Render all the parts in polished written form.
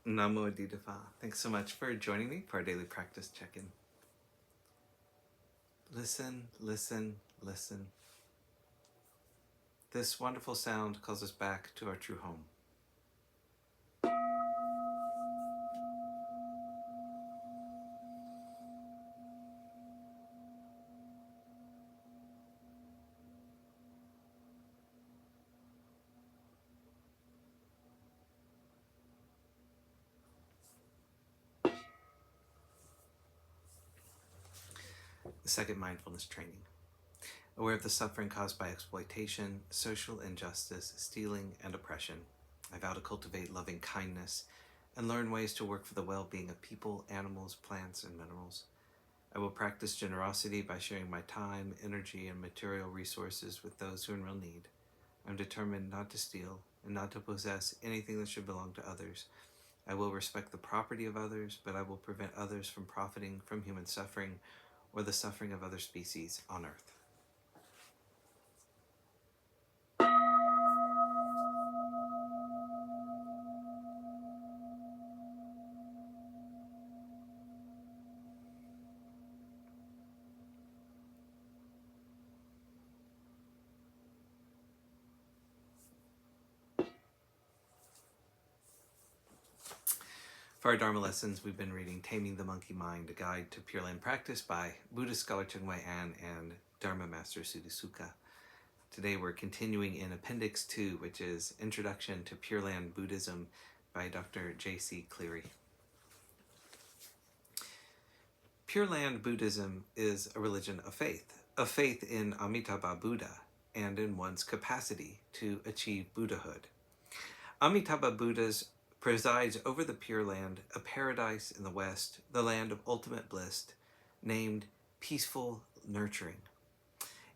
Namo. Thanks so much for joining me for our daily practice check-in. Listen, listen, listen. This wonderful sound calls us back to our true home. The second mindfulness training. Aware of the suffering caused by exploitation, social injustice, stealing, and oppression, I vow to cultivate loving kindness and learn ways to work for the well-being of people, animals, plants, and minerals. I will practice generosity by sharing my time, energy, and material resources with those who are in real need. I'm determined not to steal and not to possess anything that should belong to others. I will respect the property of others, but I will prevent others from profiting from human suffering or the suffering of other species on earth. For our Dharma lessons, we've been reading Taming the Monkey Mind, a guide to Pure Land practice by Buddhist scholar Cheng Wei-an and Dharma Master Suddhisukha. Today we're continuing in Appendix 2, which is Introduction to Pure Land Buddhism by Dr. J.C. Cleary. Pure Land Buddhism is a religion of faith in Amitabha Buddha and in one's capacity to achieve Buddhahood. Amitabha Buddha presides over the Pure Land, a paradise in the West, the land of ultimate bliss, named peaceful nurturing.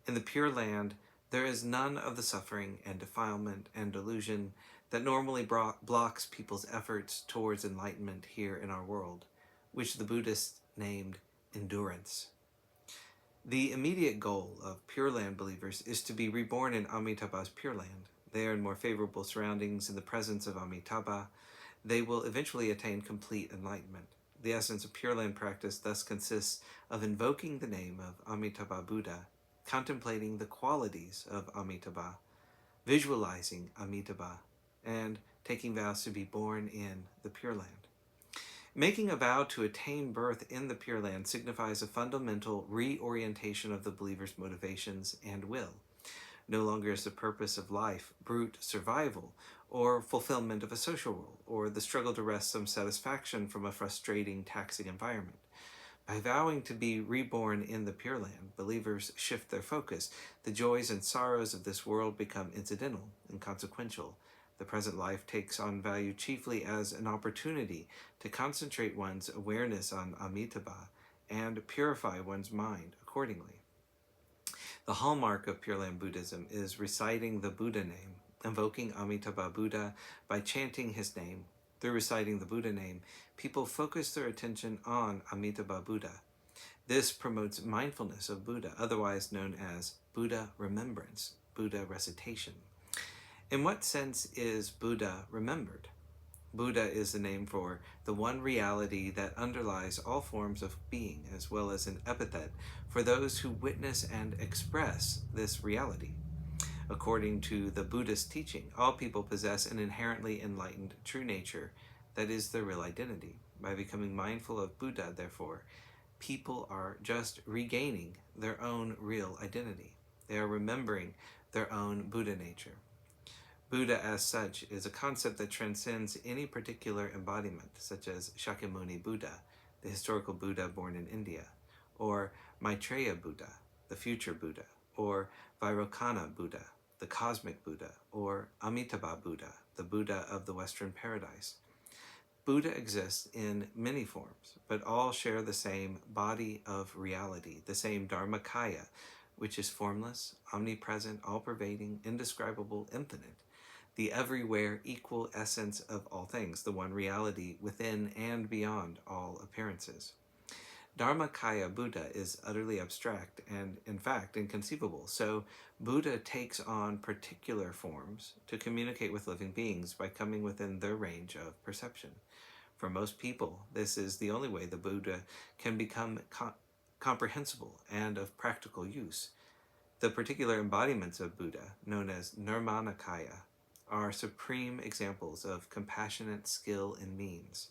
In the Pure Land, there is none of the suffering and defilement and delusion that normally blocks people's efforts towards enlightenment here in our world, which the Buddhists named endurance. The immediate goal of Pure Land believers is to be reborn in Amitabha's Pure Land. There, in more favorable surroundings, in the presence of Amitabha, they will eventually attain complete enlightenment. The essence of Pure Land practice thus consists of invoking the name of Amitabha Buddha, contemplating the qualities of Amitabha, visualizing Amitabha, and taking vows to be born in the Pure Land. Making a vow to attain birth in the Pure Land signifies a fundamental reorientation of the believer's motivations and will. No longer is the purpose of life brute survival or fulfillment of a social role or the struggle to wrest some satisfaction from a frustrating, taxing environment. By vowing to be reborn in the Pure Land, believers shift their focus. The joys and sorrows of this world become incidental, inconsequential. The present life takes on value chiefly as an opportunity to concentrate one's awareness on Amitabha and purify one's mind accordingly. The hallmark of Pure Land Buddhism is reciting the Buddha name, invoking Amitabha Buddha by chanting his name. Through reciting the Buddha name, people focus their attention on Amitabha Buddha. This promotes mindfulness of Buddha, otherwise known as Buddha remembrance, Buddha recitation. In what sense is Buddha remembered? Buddha is the name for the one reality that underlies all forms of being, as well as an epithet for those who witness and express this reality. According to the Buddhist teaching, all people possess an inherently enlightened true nature that is their real identity. By becoming mindful of Buddha, therefore, people are just regaining their own real identity. They are remembering their own Buddha nature. Buddha as such is a concept that transcends any particular embodiment, such as Shakyamuni Buddha, the historical Buddha born in India, or Maitreya Buddha, the future Buddha, or Vairocana Buddha, the cosmic Buddha, or Amitabha Buddha, the Buddha of the Western paradise. Buddha exists in many forms, but all share the same body of reality, the same Dharmakaya, which is formless, omnipresent, all-pervading, indescribable, infinite, the everywhere equal essence of all things, the one reality within and beyond all appearances. Dharmakaya Buddha is utterly abstract and, in fact, inconceivable, so Buddha takes on particular forms to communicate with living beings by coming within their range of perception. For most people, this is the only way the Buddha can become comprehensible and of practical use. The particular embodiments of Buddha, known as Nirmanakaya, are supreme examples of compassionate skill in means.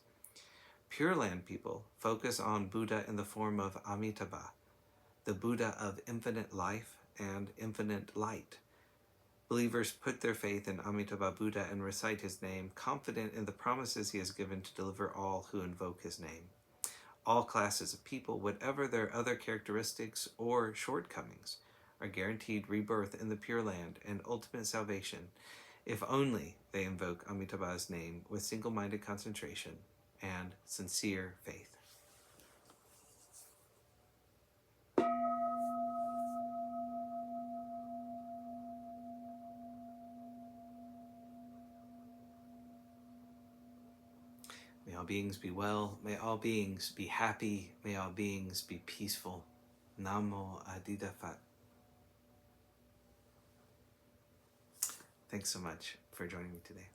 Pure Land people focus on Buddha in the form of Amitabha, the Buddha of infinite life and infinite light. Believers put their faith in Amitabha Buddha and recite his name, confident in the promises he has given to deliver all who invoke his name. All classes of people, whatever their other characteristics or shortcomings, are guaranteed rebirth in the Pure Land and ultimate salvation if only they invoke Amitabha's name with single-minded concentration and sincere faith. May all beings be well. May all beings be happy. May all beings be peaceful. Namo Adida Phat. Thanks so much for joining me today.